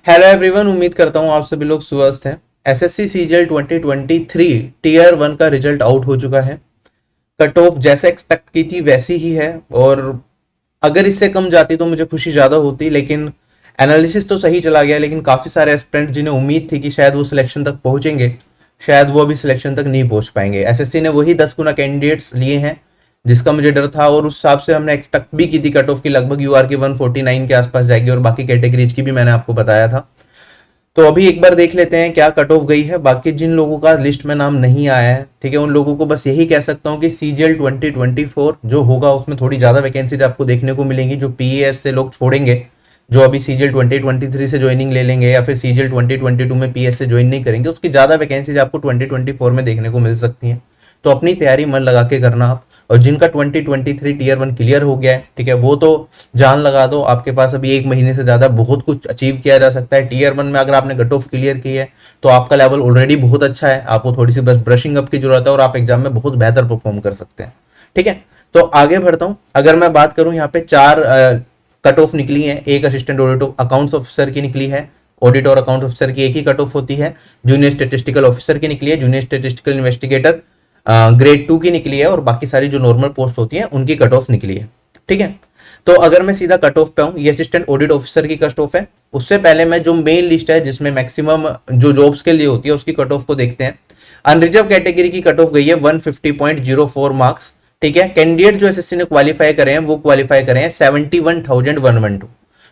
Hello everyone, उम्मीद करता हूँ आप सभी लोग स्वस्थ हैं। एसएससी सीजीएल 2023 टीयर 1 का रिजल्ट आउट हो चुका है। कट ऑफ जैसे एक्सपेक्ट की थी वैसी ही है, और अगर इससे कम जाती तो मुझे खुशी ज़्यादा होती, लेकिन एनालिसिस तो सही चला गया। लेकिन काफ़ी सारे एस्पिरेंट जिन्हें उम्मीद थी कि शायद वो सिलेक्शन तक पहुंचेंगे, शायद वो अभी सिलेक्शन तक नहीं पहुंच पाएंगे। एसएससी ने वही 10 गुना कैंडिडेट्स लिए हैं जिसका मुझे डर था, और उस हिसाब से हमने एक्सपेक्ट भी की थी कट ऑफ की लगभग यूआर की 149 के आसपास जाएगी, और बाकी कैटेगरीज की भी मैंने आपको बताया था। तो अभी एक बार देख लेते हैं क्या कट ऑफ गई है। बाकी जिन लोगों का लिस्ट में नाम नहीं आया है, ठीक है, उन लोगों को बस यही कह सकता हूँ कि सीजीएल 2024 जो होगा उसमें थोड़ी ज़्यादा वैकेंसीज आपको देखने को मिलेंगी। जो पीएएस से लोग छोड़ेंगे, जो अभी सीजीएल 2023 से ज्वाइनिंग ले लेंगे या फिर सीजीएल 2022 में पीएस से ज्वाइन नहीं करेंगे, उसकी ज़्यादा वैकेंसीज आपको 2024 में देखने को मिल सकती हैं। तो अपनी तैयारी मन लगा के करना आप। और जिनका 2023 टीयर 1 क्लियर हो गया है, ठीक है, वो तो जान लगा दो। आपके पास अभी एक महीने से ज़्यादा बहुत कुछ अचीव किया जा सकता है। टीयर 1 में अगर आपने कट ऑफ क्लियर की है तो आपका लेवल ऑलरेडी बहुत अच्छा है। आपको थोड़ी सी बस ब्रशिंग अप की जरूरत है और आप एग्जाम में बहुत बेहतर परफॉर्म कर सकते हैं। ठीक है, तो आगे बढ़ता हूँ। अगर मैं बात करूँ, यहाँ पे 4 कट ऑफ निकली है। एक असिस्टेंट ऑडिट अकाउंट्स ऑफिसर की निकली है। ऑडिट और अकाउंट ऑफिसर की एक ही कट ऑफ होती है। जूनियर स्टेटिस्टिकल ऑफिसर की निकली है। जूनियर स्टेटिस्टिकल इन्वेस्टिगेटर ग्रेड 2 की निकली है। और बाकी सारी जो नॉर्मल पोस्ट होती है उनकी कट ऑफ निकली है। ठीक है, तो अगर मैं सीधा कट ऑफ पे आऊँ, ये असिस्टेंट ऑडिट ऑफिसर की कट ऑफ है। उससे पहले मैं जो मेन लिस्ट है जिसमें मैक्सिमम जो जॉब्स के लिए होती है उसकी कट ऑफ को देखते हैं। अनरिजर्व कैटेगरी की कट ऑफ गई है 150.04 मार्क्स। ठीक है, कैंडिडेट जो एसएससी ने क्वालिफाई करे हैं वो क्वालिफाई करे हैं 71,112।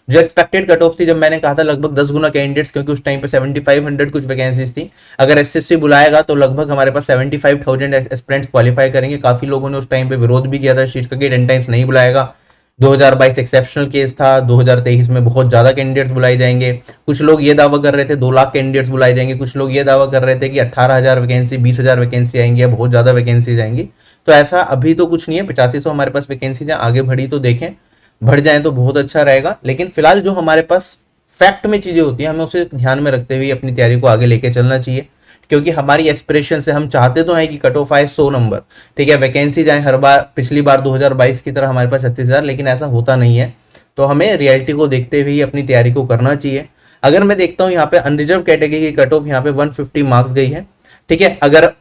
जो एक्सपेक्टेड कट ऑफ थी, जब मैंने कहा था लगभग 10 गुना कैंडिडेट्स, क्योंकि उस टाइम पे 7500 कुछ वैकेंसीज थी। अगर एसएससी बुलाएगा तो लगभग हमारे पास 75,000 एस्पिरेंट्स क्वालिफाई करेंगे। काफी लोगों ने उस टाइम पे विरोध भी किया था इस चीज का कि 10 टाइम्स नहीं बुलाएगा। 2022 एक्सेप्शनल केस था, 2023 में बहुत ज्यादा कैंडिडेट्स बुलाए जाएंगे। कुछ लोग ये दावा कर रहे थे 2 लाख कैंडिडेट्स बुलाए जाएंगे। कुछ लोग ये दावा कर रहे थे कि 18,000 वैकेंसी, 20,000 वैकेंसी आएंगी या बहुत ज्यादा वैकेंसी आएंगी। तो ऐसा अभी तो कुछ नहीं है। 8500 हमारे पास वैकेंसी है। आगे बढ़ी तो देखें, बढ़ जाए तो बहुत अच्छा रहेगा। लेकिन फिलहाल जो हमारे पास फैक्ट में चीजें होती हैं, हमें उसे ध्यान में रखते हुए अपनी तैयारी को आगे लेके चलना चाहिए। क्योंकि हमारी एस्पिरेशन से हम चाहते तो हैं कि कट ऑफ आए 100 नंबर, ठीक है, वैकेंसी जाए हर बार पिछली बार 2022 की तरह हमारे पास 36,000, लेकिन ऐसा होता नहीं है। तो हमें रियलिटी को देखते हुए अपनी तैयारी को करना चाहिए। अगर मैं देखता हूँ यहाँ पे अनरिजर्व कैटेगरी की कट ऑफ यहाँ पे 150 मार्क्स गई है। ठीक है, अगर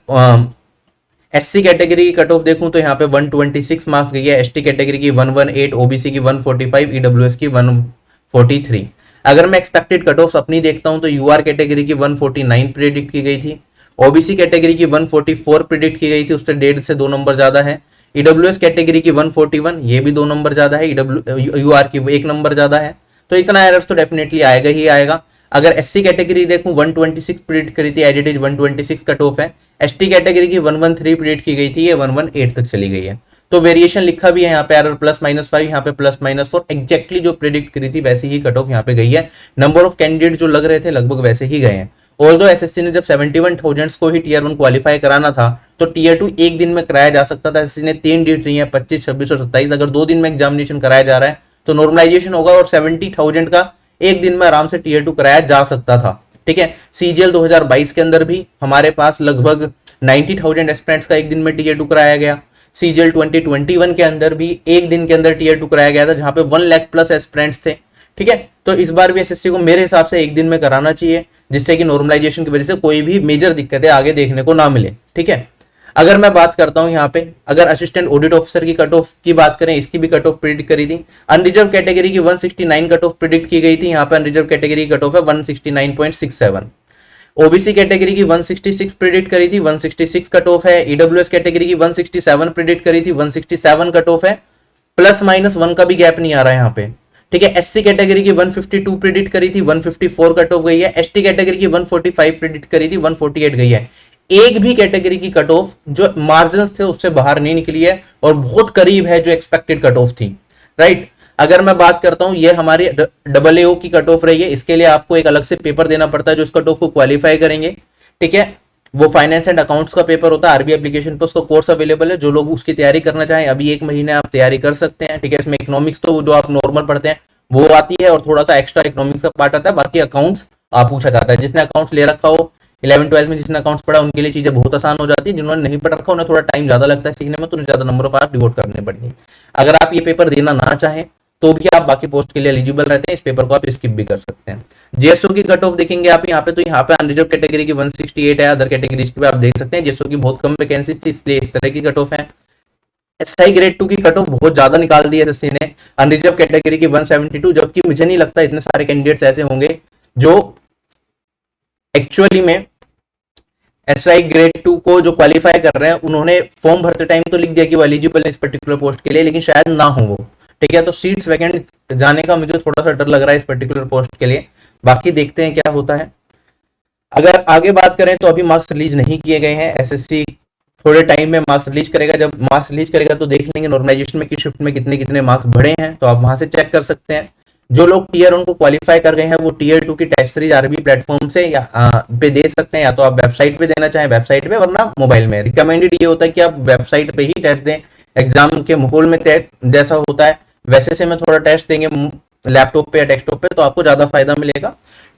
एससी कैटेगरी की कट ऑफ देखूं तो यहाँ पे 126 मार्क्स गई है। एसटी कैटेगरी की 118, ओबीसी की 145, ईडब्ल्यूएस की 143। अगर मैं एक्सपेक्टेड कट ऑफ अपनी देखता हूं तो यूआर कैटेगरी की 149 प्रिडिक्ट की गई थी। ओबीसी कैटेगरी की 144 प्रिडिक्ट की गई थी, उससे 1.5 से 2 नंबर ज्यादा है। ईडब्ल्यूएस कैटेगरी की 141, ये भी 2 नंबर ज्यादा है। यूआर की 1 नंबर ज्यादा है। तो इतना एरर्स तो डेफिनेटली आएगा ही आएगा। अगर एससी कैटेगरी देखूं 126 प्रिडिक्ट करी थी, as it is 126 cut off है। एसटी कैटेगरी की 113 प्रिडिक्ट की गई थी, ये 118 तक चली गई है। तो वेरिएशन लिखा भी है यहाँ पे, एरर +-5, यहाँ पे +-4। एग्जैक्टली जो प्रिडिक्ट करी थी वैसे ही कट ऑफ यहाँ पे गई है। नंबर ऑफ कैंडिडेट जो लग रहे थे लगभग वैसे ही गए हैं। ऑल्दो एसएससी ने जब 71,000 को ही टीयर 1 क्वालिफाई कराना था तो टीयर 2 एक दिन में कराया जा सकता था। एसएससी ने 3 डेट दी है, 25, 26 और 27। अगर 2 दिन में एग्जामिनेशन कराया जा रहा है तो नॉर्मलाइजेशन होगा और 70,000 का एक दिन में आराम से टीयर 2 कराया जा सकता था। ठीक है, सीजीएल 2022 के अंदर भी हमारे पास लगभग 90,000 एस्पिरेंट्स का एक दिन में टीयर 2 कराया गया। सीजीएल 2021 के अंदर भी एक दिन के अंदर टीयर 2 कराया गया था, जहां पे 1 लाख प्लस एस्पिरेंट्स थे। ठीक है, तो इस बार भी एसएससी को मेरे हिसाब से एक दिन में कराना चाहिए, जिससे कि नॉर्मलाइजेशन की वजह से कोई भी मेजर दिक्कतें आगे देखने को ना मिले। ठीक है, अगर मैं बात करता हूं यहाँ पे, अगर असिस्टेंट ऑडिट ऑफिसर की कट ऑफ की बात करें, इसकी भी कट ऑफ प्रिडिक्ट करी थी। अनरिजर्व कैटेगरी की 169 कट ऑफ प्रिडिक्ट की गई थी। यहाँ पे अनरिजर्व कैटेगरी की कट ऑफ है 169.67। ओबीसी कैटेगरी की 166 प्रिडिक्ट करी थी, 166 कट ऑफ है। ईडब्ल्यूएस कैटेगरी की 167 प्रिडिक्ट करी थी, 167 कट ऑफ है। +-1 का भी गैप नहीं आ रहा है यहाँ पे। ठीक है, एससी कैटेगरी की 152 प्रिडिक्ट करी थी, 154 कट ऑफ गई है। एसटी कैटेगरी की 145 प्रिडिक्ट करी थी, 148 गई है। एक भी कैटेगरी की कट ऑफ जो मार्जिन थे उससे बाहर नहीं निकली है और बहुत करीब है जो एक्सपेक्टेड कट ऑफ थी। राइट, अगर मैं बात करता हूं, ये हमारी AAO की कट ऑफ रही है। इसके लिए आपको एक अलग से पेपर देना पड़ता है जो इस कट ऑफ को क्वालिफाई करेंगे। ठीक है, वो फाइनेंस एंड अकाउंट्स का पेपर होता है। आरबीआई एप्लीकेशन पर उसका कोर्स अवेलेबल है। जो लोग उसकी तैयारी करना चाहें अभी 1 महीने आप तैयारी कर सकते हैं। ठीक है, इसमें इकोनॉमिक्स तो जो आप नॉर्मल पढ़ते हैं वो आती है और थोड़ा सा एक्स्ट्रा इकोनॉमिक्स का पार्ट आता है। बाकी अकाउंट्स आप पूछा जाता है। जिसने अकाउंट्स ले रखा हो 11-12 में, जिसने अकाउंट्स पढ़ा उनके लिए चीजें बहुत आसान हो जाती है। जिन्होंने नहीं पढ़ रखा उन्हें थोड़ा टाइम ज्यादा लगता है सीखने में, तो उन्हें ज्यादा नंबर ऑफ आवर डिवोट करने पड़ेंगे। अगर आप ये पेपर देना ना चाहें तो भी आप बाकी पोस्ट के लिए एलिजिबल रहते हैं, इस पेपर को आप स्किप भी कर सकते हैं। जेएसओ की कट ऑफ देखेंगे आप यहाँ पे, तो यहाँ पे अनरिजर्व कैटेगरी की 168 है, अदर कैटेगरीज की भी आप देख सकते हैं। जेएसओ की बहुत कम वैकेंसी थी, इसलिए इस तरह की कट ऑफ है। एसआई ग्रेड 2 की कट ऑफ बहुत ज्यादा निकाल दी है एसएससी ने, अनरिजर्व कैटेगरी की 172, जबकि मुझे नहीं लगता इतने सारे कैंडिडेट्स ऐसे होंगे जो एक्चुअली में एसआई ग्रेड 2 को जो क्वालिफाई कर रहे हैं, उन्होंने फॉर्म भरते टाइम तो लिख दिया कि वो एलिजिबल है इस पर्टिकुलर पोस्ट के लिए, लेकिन शायद ना हो वो। ठीक है, तो सीट्स वैकेंट जाने का मुझे थोड़ा सा डर लग रहा है इस पर्टिकुलर पोस्ट के लिए। बाकी देखते हैं क्या होता है। अगर आगे बात करें तो अभी मार्क्स रिलीज नहीं किए गए हैं, एसएससी थोड़े टाइम में मार्क्स रिलीज करेगा। जब मार्क्स रिलीज करेगा तो देख लेंगे नॉर्मलाइजेशन में की शिफ्ट में कितने कितने मार्क्स बढ़े हैं, तो आप वहां से चेक कर सकते हैं। जो लोग टीयर 1 को क्वालिफाई कर गए हैं वो टीयर 2 की टेस्ट सीरीज आरबी प्लेटफॉर्म से या पे दे सकते हैं, या तो आप वेबसाइट पे देना चाहें वेबसाइट पे, वरना मोबाइल में। रिकमेंडेड ये होता है कि आप वेबसाइट पे ही टेस्ट दें, एग्जाम के माहौल में जैसा होता है वैसे से में थोड़ा टेस्ट देंगे लैपटॉप पे या डेस्कटॉप पे, तो आपको ज्यादा फायदा मिलेगा।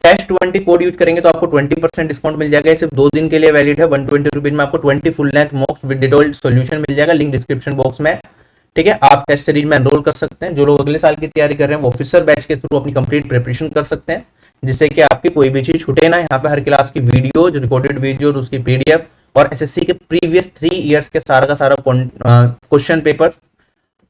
टेस्ट 20 कोड यूज करेंगे तो आपको 20% डिस्काउंट मिल जाएगा। ये सिर्फ 2 दिन के लिए वैलिड है। 120 रुपीज में आपको 20 full length mocks with detailed solution मिल जाएगा, लिंक डिस्क्रिप्शन बॉक्स में। ठीक है, आप टेस्ट सीरीज में एनरोल कर सकते हैं। जो लोग अगले साल की तैयारी कर रहे हैं वो ऑफिसर बैच के थ्रू अपनी कंप्लीट प्रिपरेशन कर सकते हैं, जिससे कि आपकी कोई भी चीज छूटे ना। यहाँ पे हर क्लास की वीडियो, जो रिकॉर्डेड वीडियो, उसकी पीडीएफ और एसएससी के प्रीवियस 3 ईयर्स के सारा का सारा क्वेश्चन पेपर्स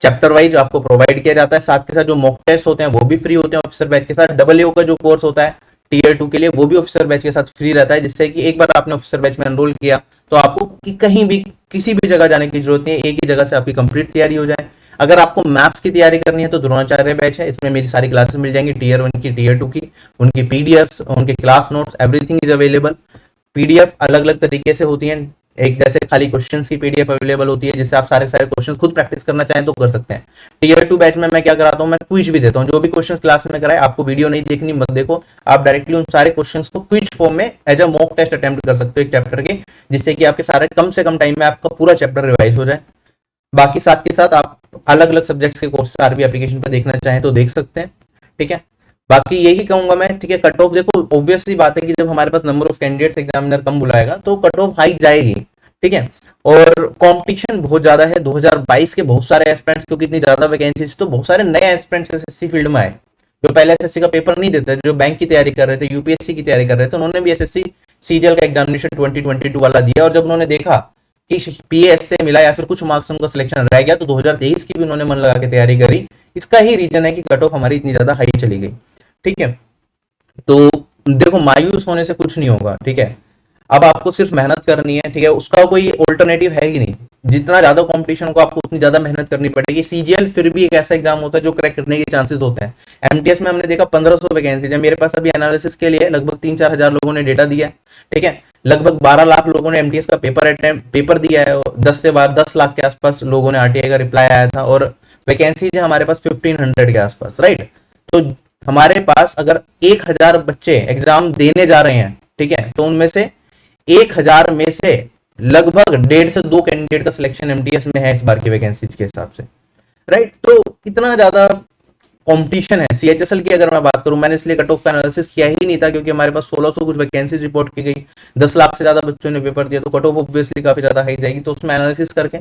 चैप्टर वाइज आपको प्रोवाइड किया जाता है। साथ के साथ जो मॉक टेस्ट होते हैं वो भी फ्री होते हैं ऑफिसर बैच के साथ। डबल का जो कोर्स होता है टीयर 2 के लिए वो भी ऑफिसर बैच के साथ फ्री रहता है, जिससे कि एक बार आपने ऑफिसर बैच में एनरोल किया तो आपको कहीं भी किसी भी जगह जाने की जरूरत नहीं है, एक ही जगह से आपकी कंप्लीट तैयारी हो जाए। अगर आपको मैथ्स की तैयारी करनी है तो द्रोणाचार्य बैच है, इसमें मेरी सारी क्लासेस मिल जाएंगी, टीयर 1 की, टीयर 2 की, उनकी पीडीएफ्स, उनके class notes, everything is available. PDF अलग अलग तरीके से होती हैं, एक जैसे खाली क्वेश्चंस की पीडीएफ अवेलेबल होती है, जिससे आप सारे क्वेश्चंस खुद प्रैक्टिस करना चाहें तो कर सकते हैं। टीयर 2 बैच में मैं क्या कराता हूं, मैं क्विज भी देता हूं। जो भी क्वेश्चंस क्लास में कराए आपको वीडियो नहीं देखनी, मत देखो, आप डायरेक्टली उन सारे क्वेश्चंस को क्विज फॉर्म में as a mock test attempt कर सकते हो एक चैप्टर के, जिससे कि आपके सारे कम से कम टाइम में आपका पूरा चैप्टर रिवाइज हो जाए। बाकी साथ के साथ आप अलग अलग सब्जेक्ट्स के कोर्स आरबी एप्लीकेशन पर देखना चाहें तो देख सकते हैं। ठीक है, बाकी यही कहूंगा मैं। ठीक है, कट ऑफ देखो ऑब्वियसली बात है कि जब हमारे पास नंबर ऑफ कैंडिडेट्स एग्जामिनर कम बुलाएगा तो कट ऑफ हाई जाएगी। ठीक है, और कंपटीशन बहुत ज्यादा है। 2022 के बहुत सारे एस्पिरेंट्स, क्योंकि इतनी ज्यादा वैकेंसीज, तो बहुत सारे नए एस्पिरेंट्स एसएससी फील्ड में आए जो पहले एसएससी का पेपर नहीं देते, जो बैंक की तैयारी कर रहे थे, यूपीएससी की तैयारी कर रहे थे, उन्होंने भी एसएससी सीजीएल का एग्जामिनेशन 2022 वाला दिया, और जब उन्होंने देखा कि पीएस से मिला या फिर कुछ मार्क्स उनका सिलेक्शन रह गया, तो 2023 की भी उन्होंने मन लगा के तैयारी करी। इसका ही रीजन है कि कट ऑफ हमारी इतनी ज्यादा हाई चली गई। ठीक है, तो देखो मायूस होने से कुछ नहीं होगा। ठीक है, अब आपको सिर्फ मेहनत करनी है। ठीक है, उसका कोई ऑल्टरनेटिव है ही नहीं। जितना ज्यादा कंपटीशन होगा आपको उतनी ज्यादा मेहनत करनी पड़ेगी। सीजीएल फिर भी एक ऐसा एग्जाम होता है जो क्रैक करने के चांसेस होते हैं। एमटीएस में हमने देखा 1500 वैकेंसी है, मेरे पास अभी एनालिसिस के लिए लगभग 3-4 हजार लोगों ने डेटा दिया है। ठीक है, लगभग 12 लाख लोगों ने एमटीएस का पेपर दिया है, 10 लाख के आसपास लोगों ने आरटीआई का रिप्लाई आया था, और वैकेंसी है हमारे पास 1500 के आसपास। राइट, तो हमारे पास अगर 1000 बच्चे एग्जाम देने जा रहे हैं, ठीक है, तो उनमें से 1000 में से लगभग 1.5 से 2 कैंडिडेट का सिलेक्शन एमटीएस में है इस बार की वैकेंसीज के हिसाब से। राइट, तो इतना ज्यादा कंपटीशन है। सीएचएसएल की अगर मैं बात करूं, मैंने इसलिए कट ऑफ का एनालिसिस किया ही नहीं था, क्योंकि हमारे पास 1600 कुछ वैकेंसीज रिपोर्ट की गई, 10 लाख से ज्यादा बच्चों ने पेपर दिया, तो कट ऑफ ऑब्वियसली काफी ज्यादा हाई जाएगी। तो उसमें एनालिसिस करके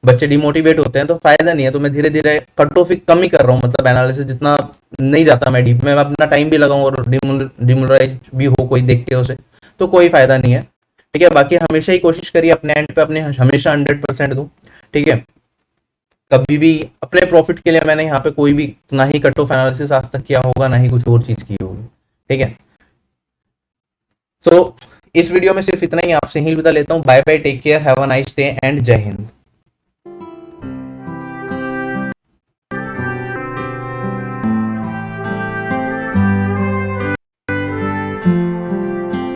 बच्चे डिमोटिवेट होते हैं तो फायदा नहीं है। तो मैं धीरे धीरे कट ऑफ कम ही कर रहा हूँ, मतलब एनालिसिस जितना नहीं जाता मैं डीप में, अपना टाइम भी लगाऊं और डिमोरलाइज भी हो कोई देख के उसे, तो कोई फायदा नहीं है। ठीक है, बाकी हमेशा ही कोशिश करिए अपने एंड पे अपने हमेशा 100% दूं। ठीक है, कभी भी अपने प्रॉफिट के लिए मैंने यहाँ पे कोई भी ना ही कट ऑफ एनालिसिस आज तक किया होगा, ना ही कुछ और चीज की होगी। ठीक है, सो इस वीडियो में सिर्फ इतना ही, आपसे ही विदा लेता हूँ। Bye bye, take care, have a nice day and जय हिंद।